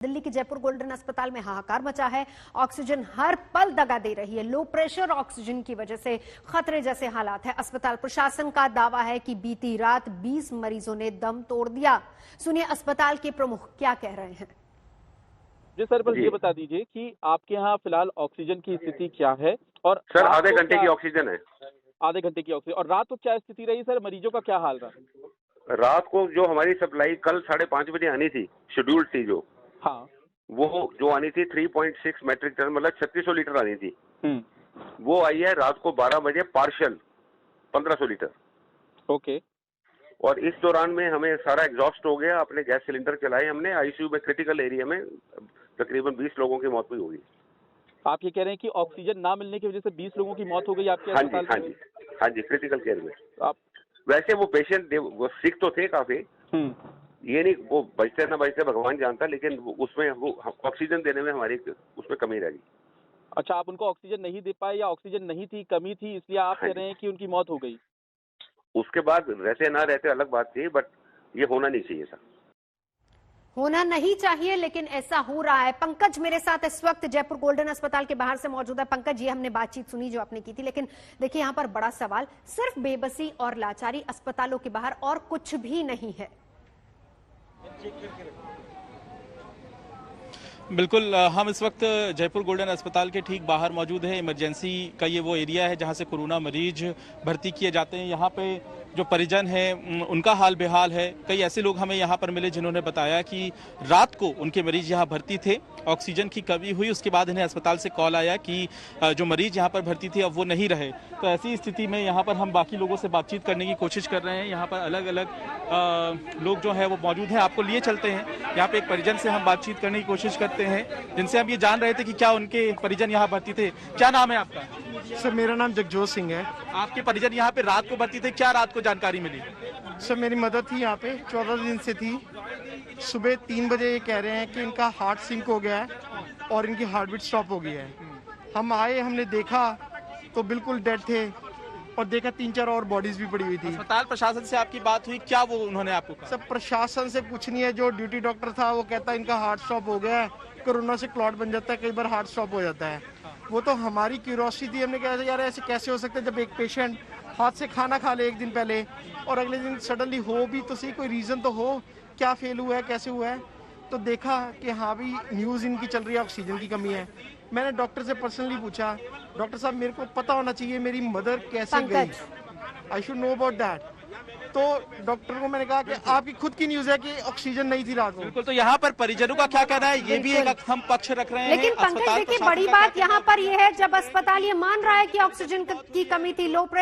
दिल्ली के जयपुर गोल्डन अस्पताल में हाहाकार मचा है। ऑक्सीजन हर पल दगा दे रही है। लो प्रेशर ऑक्सीजन की वजह से खतरे जैसे हालात है। अस्पताल प्रशासन का दावा है कि बीती रात 20 मरीजों ने दम तोड़ दिया। सुनिए अस्पताल के प्रमुख क्या कह रहे हैं। जी सर, बस ये बता दीजिए कि आपके यहाँ फिलहाल ऑक्सीजन की स्थिति क्या है। और सर आधे घंटे की ऑक्सीजन है। आधे घंटे की ऑक्सीजन। और रात को क्या स्थिति रही सर, मरीजों का क्या हाल रहा? रात को जो हमारी सप्लाई कल 5:30 बजे आनी थी, शेड्यूल्ड थी जो, हाँ, वो जो आनी थी 3.6 मैट्रिक टन, मतलब 3600 लीटर आनी थी। वो आई है रात को 12 बजे पार्शियल 1500 लीटर। ओके। और इस दौरान में हमें सारा एग्जॉस्ट हो गया। अपने गैस सिलेंडर चलाए हमने। आईसीयू में क्रिटिकल एरिया में तकरीबन 20 लोगों की मौत हुई होगी। आप ये कह रहे हैं कि ऑक्सीजन ना मिलने की वजह से 20 लोगों की मौत हो गई आपके अस्पताल में? हाँ जी, क्रिटिकल केयर में। आप वैसे वो पेशेंट वो सिक तो थे काफी, ये नहीं वो बचते ना बचते भगवान जानता, लेकिन उसमें वो ऑक्सीजन देने में हमारी उसमें कमी रह गई। अच्छा, आप उनको ऑक्सीजन नहीं दे पाए या ऑक्सीजन नहीं थी, कमी थी, इसलिए आप कह रहे हैं कि उनकी मौत हो गई? उसके बाद रहते ना रहते अलग बात थी, बट ये होना नहीं चाहिए था। होना नहीं चाहिए, लेकिन ऐसा हो रहा है। पंकज मेरे साथ इस वक्त जयपुर गोल्डन अस्पताल के बाहर से मौजूद है। पंकज, ये हमने बातचीत सुनी जो आपने की थी, लेकिन देखिए यहाँ पर बड़ा सवाल, सिर्फ बेबसी और लाचारी अस्पतालों के बाहर, और कुछ भी नहीं है। बिल्कुल, हम इस वक्त जयपुर गोल्डन अस्पताल के ठीक बाहर मौजूद है। इमरजेंसी का ये वो एरिया है जहां से कोरोना मरीज भर्ती किए जाते हैं। यहाँ पे जो परिजन है उनका हाल बेहाल है। कई ऐसे लोग हमें यहाँ पर मिले जिन्होंने बताया कि रात को उनके मरीज यहाँ भर्ती थे, ऑक्सीजन की कमी हुई, उसके बाद इन्हें अस्पताल से कॉल आया कि जो मरीज यहाँ पर भर्ती थे अब वो नहीं रहे। तो ऐसी स्थिति में यहाँ पर हम बाकी लोगों से बातचीत करने की कोशिश कर रहे हैं। यहाँ पर अलग अलग लोग जो है वो मौजूद हैं, आपको लिए चलते हैं। यहाँ पे एक परिजन से हम बातचीत करने की कोशिश करते हैं, जिनसे हम ये जान रहे थे कि क्या उनके परिजन यहाँ भर्ती थे। क्या नाम है आपका? सर मेरा नाम जगजोत सिंह है। आपके परिजन यहाँ पे रात को भर्ती थे, क्या रात को जानकारी मिली? सर मेरी मदर थी यहाँ पे, 14 दिन से थी। सुबह 3 बजे ये कह रहे हैं कि इनका हार्ट सिंक हो गया है और इनकी हार्ट बीट स्टॉप हो गई है। हम आए, हमने देखा तो बिल्कुल डेड थे, और देखा 3-4 और बॉडीज भी पड़ी हुई थी। अस्पताल प्रशासन से आपकी बात हुई, क्या वो उन्होंने आपको कहा? सब प्रशासन से कुछ नहीं है। जो ड्यूटी डॉक्टर था वो कहता है इनका हार्ट स्टॉप हो गया है, कोरोना से क्लॉट बन जाता है, कई बार हार्ट स्टॉप हो जाता है। वो तो हमारी क्यूरियोसिटी थी, हमने कहा यार ऐसे कैसे हो सकता है जब एक पेशेंट हाथ से खाना खा ले एक दिन पहले और अगले दिन सडनली हो भी तो सही, कोई रीजन तो हो, क्या फेल हुआ है, कैसे हुआ है। तो देखा कि हाँ भी न्यूज़ इनकी चल रही है, ऑक्सीजन की कमी है। मैंने डॉक्टर से पर्सनली पूछा, डॉक्टर साहब मेरे को पता होना चाहिए मेरी मदर कैसे गई, I should know about that. तो डॉक्टर को मैंने कहा कि आपकी खुद की न्यूज़ है कि ऑक्सीजन नहीं थी रात को। बिल्कुल, तो यहाँ पर परिजनों का क्या कहना है, ये भी एक हम पक्ष रख रहे हैं। लेकिन पंकज देखिए, बड़ी बात यहाँ पर यह है, जब अस्पताल ये मान रहा है कि ऑक्सीजन की कमी थी, लो